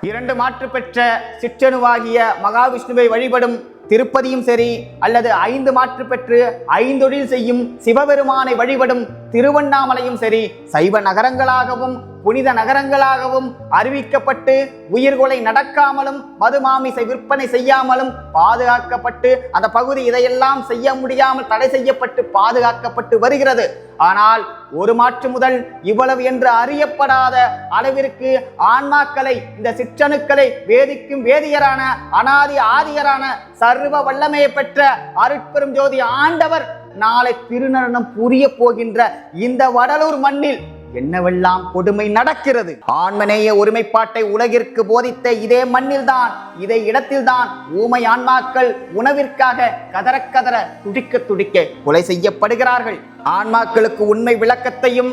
2 மாற்று பெற்ற சிற்றணுவாகிய மகாவிஷ்ணுவை வழிபடும் திருப்பதியும் சரி, அல்லது 5 மாற்று பெற்று 5 செய்யும் சிவபெருமானை வழிபடும் திருவண்ணாமலையும் சரி, சைவ நகரங்களாகவும் புனித நகரங்களாகவும் அறிவிக்கப்பட்டு உயிர்கொலை நடக்காமலும் மது மாமிசை விற்பனை செய்யாமலும் பாதுகாக்கப்பட்டு அந்த பகுதி இதையெல்லாம் செய்ய முடியாமல் தடை செய்யப்பட்டு பாதுகாக்கப்பட்டு வருகிறது. ஆனால் ஒரு மாற்று முதல் இவ்வளவு என்று அறியப்படாத அளவிற்கு ஆன்மாக்களை, இந்த சிற்றணுக்களை வேதிக்கும் வேதியரான அனாதி ஆதியரான சர்வ வல்லமையை பெற்ற அருட்பெரும் ஜோதி ஆண்டவர் நாளை திருநடனம் புரிய போகின்ற இந்த வடலூர் மண்ணில் என்னவெல்லாம் கொடுமை நடக்கிறது. ஆன்மநேய ஒருமைப்பாட்டை உலகிற்கு போதித்த இதே மண்ணில்தான், இதே இடத்தில்தான் ஊமை ஆன்மாக்கள் உணவிற்காக கதற கதற துடிக்க துடிக்க கொலை செய்யப்படுகிறார்கள். ஆன்மாக்களுக்கு உண்மை விளக்கத்தையும்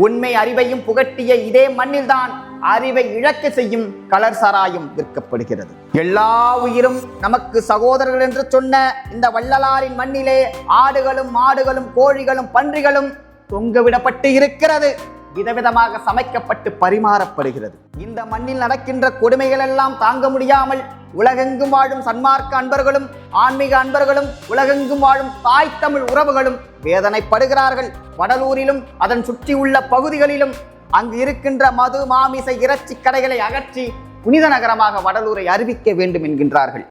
உண்மை அறிவையும் புகட்டிய இதே மண்ணில்தான் அறிவை இழக்க செய்யும் கலர் சாராயம் விற்கப்படுகிறது. எல்லா உயிரும் நமக்கு சகோதரர்கள் என்று சொன்ன இந்த வள்ளலாரின் மண்ணிலே ஆடுகளும் மாடுகளும் கோழிகளும் பன்றிகளும் தொங்கவிடப்பட்டு இருக்கிறது. விதவிதமாக சமைக்கப்பட்டு பரிமாறப்படுகிறது. இந்த மண்ணில் நடக்கின்ற கொடுமைகள் எல்லாம் தாங்க முடியாமல் உலகெங்கும் வாழும் சன்மார்க்க அன்பர்களும் ஆன்மீக அன்பர்களும் உலகெங்கும் வாழும் தாய் தமிழ் உறவுகளும் வேதனைப்படுகிறார்கள். வடலூரிலும் அதன் சுற்றியுள்ள பகுதிகளிலும் அங்கு இருக்கின்ற மது மாமிச இறைச்சி கடைகளை அகற்றி புனித நகரமாக வடலூரை அறிவிக்க வேண்டும் என்கின்றார்கள்.